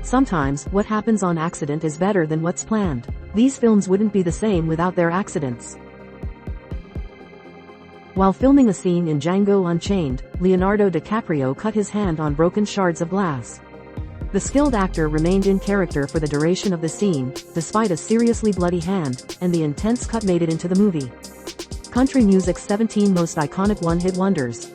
Sometimes, what happens on accident is better than what's planned. These films wouldn't be the same without their accidents. While filming a scene in Django Unchained, Leonardo DiCaprio cut his hand on broken shards of glass. The skilled actor remained in character for the duration of the scene, despite a seriously bloody hand, and the intense cut made it into the movie. Country music's 17 most iconic one-hit wonders.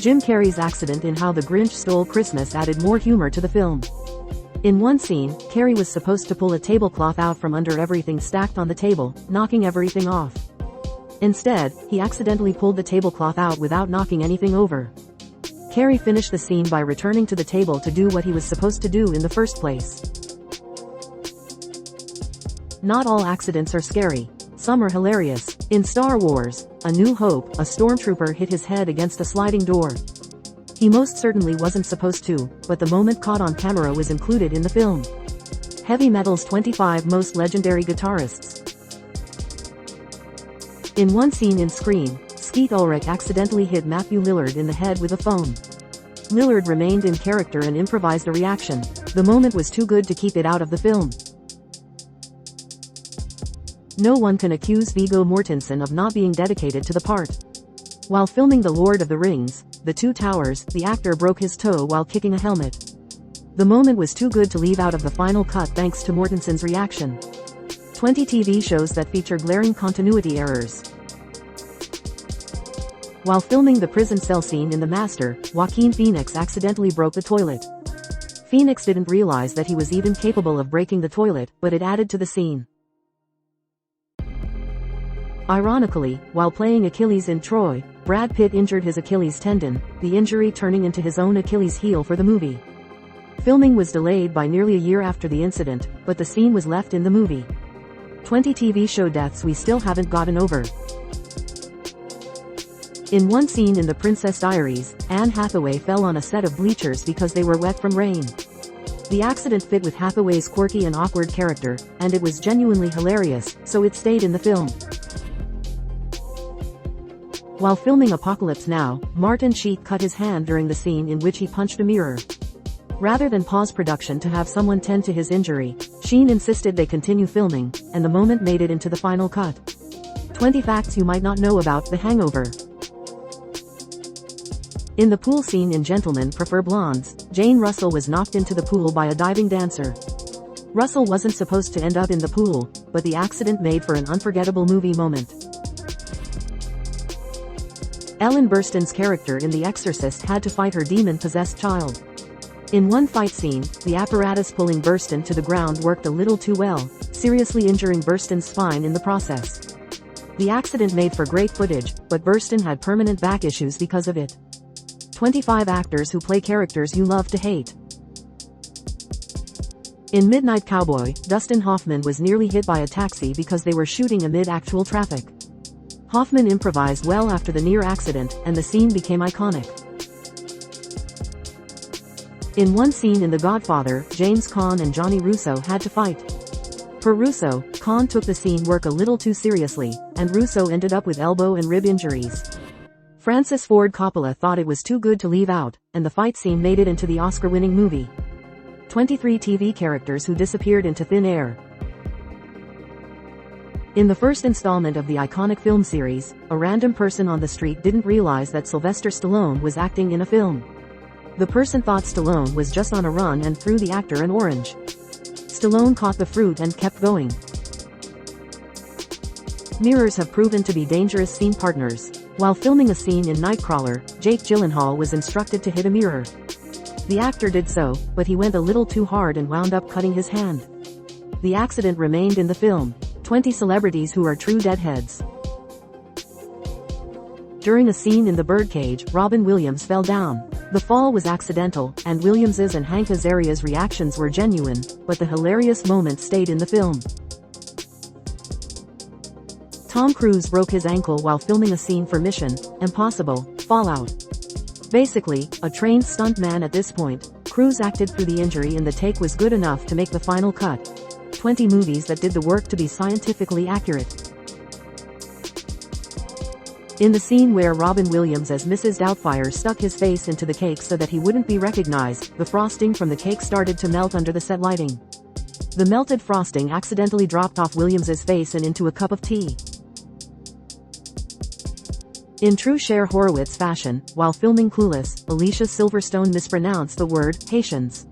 Jim Carrey's accident in How the Grinch Stole Christmas added more humor to the film. In one scene, Carrey was supposed to pull a tablecloth out from under everything stacked on the table, knocking everything off. Instead, he accidentally pulled the tablecloth out without knocking anything over. Carrey finished the scene by returning to the table to do what he was supposed to do in the first place. Not all accidents are scary. Some are hilarious. In Star Wars: A New Hope, a stormtrooper hit his head against a sliding door. He most certainly wasn't supposed to, but the moment caught on camera was included in the film. Heavy Metal's 25 most legendary guitarists. In one scene in Scream, Skeet Ulrich accidentally hit Matthew Lillard in the head with a phone. Lillard remained in character and improvised a reaction. The moment was too good to keep it out of the film. No one can accuse Viggo Mortensen of not being dedicated to the part. While filming The Lord of the Rings, The Two Towers, the actor broke his toe while kicking a helmet. The moment was too good to leave out of the final cut thanks to Mortensen's reaction. 20 TV shows that feature glaring continuity errors. While filming the prison cell scene in The Master, Joaquin Phoenix accidentally broke the toilet. Phoenix didn't realize that he was even capable of breaking the toilet, but it added to the scene. Ironically, while playing Achilles in Troy, Brad Pitt injured his Achilles tendon, the injury turning into his own Achilles heel for the movie. Filming was delayed by nearly a year after the incident, but the scene was left in the movie. 20 TV show deaths we still haven't gotten over. In one scene in The Princess Diaries, Anne Hathaway fell on a set of bleachers because they were wet from rain. The accident fit with Hathaway's quirky and awkward character, and it was genuinely hilarious, so it stayed in the film. While filming Apocalypse Now, Martin Sheen cut his hand during the scene in which he punched a mirror. Rather than pause production to have someone tend to his injury, Sheen insisted they continue filming, and the moment made it into the final cut. 20 facts you might not know about The Hangover. In the pool scene in Gentlemen Prefer Blondes, Jane Russell was knocked into the pool by a diving dancer. Russell wasn't supposed to end up in the pool, but the accident made for an unforgettable movie moment. Ellen Burstyn's character in The Exorcist had to fight her demon-possessed child. In one fight scene, the apparatus pulling Burstyn to the ground worked a little too well, seriously injuring Burstyn's spine in the process. The accident made for great footage, but Burstyn had permanent back issues because of it. 25 actors who play characters you love to hate. In Midnight Cowboy, Dustin Hoffman was nearly hit by a taxi because they were shooting amid actual traffic. Hoffman improvised well after the near accident, and the scene became iconic. In one scene in The Godfather, James Caan and Johnny Russo had to fight. Per Russo, Caan took the scene work a little too seriously, and Russo ended up with elbow and rib injuries. Francis Ford Coppola thought it was too good to leave out, and the fight scene made it into the Oscar-winning movie. 23 TV characters who disappeared into thin air. In the first installment of the iconic film series, a random person on the street didn't realize that Sylvester Stallone was acting in a film. The person thought Stallone was just on a run and threw the actor an orange. Stallone caught the fruit and kept going. Mirrors have proven to be dangerous scene partners. While filming a scene in Nightcrawler, Jake Gyllenhaal was instructed to hit a mirror. The actor did so, but he went a little too hard and wound up cutting his hand. The accident remained in the film. 20 celebrities who are true deadheads. During a scene in The Birdcage, Robin Williams fell down. The fall was accidental, and Williams's and Hank Azaria's reactions were genuine, but the hilarious moment stayed in the film. Tom Cruise broke his ankle while filming a scene for Mission Impossible: Fallout. Basically, a trained stuntman at this point, Cruise acted through the injury and the take was good enough to make the final cut. 20 movies that did the work to be scientifically accurate. In the scene where Robin Williams as Mrs. Doubtfire stuck his face into the cake so that he wouldn't be recognized, the frosting from the cake started to melt under the set lighting. The melted frosting accidentally dropped off Williams's face and into a cup of tea. In true Cher Horowitz fashion, while filming Clueless, Alicia Silverstone mispronounced the word Haitians.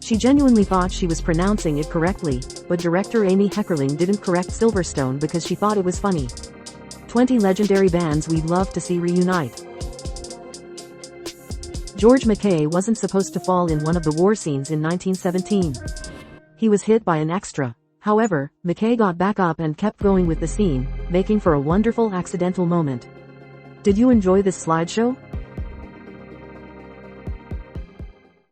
She genuinely thought she was pronouncing it correctly, but director Amy Heckerling didn't correct Silverstone because she thought it was funny. 20 legendary bands we'd love to see reunite. George McKay wasn't supposed to fall in one of the war scenes in 1917. He was hit by an extra. However, McKay got back up and kept going with the scene, making for a wonderful accidental moment. Did you enjoy this slideshow?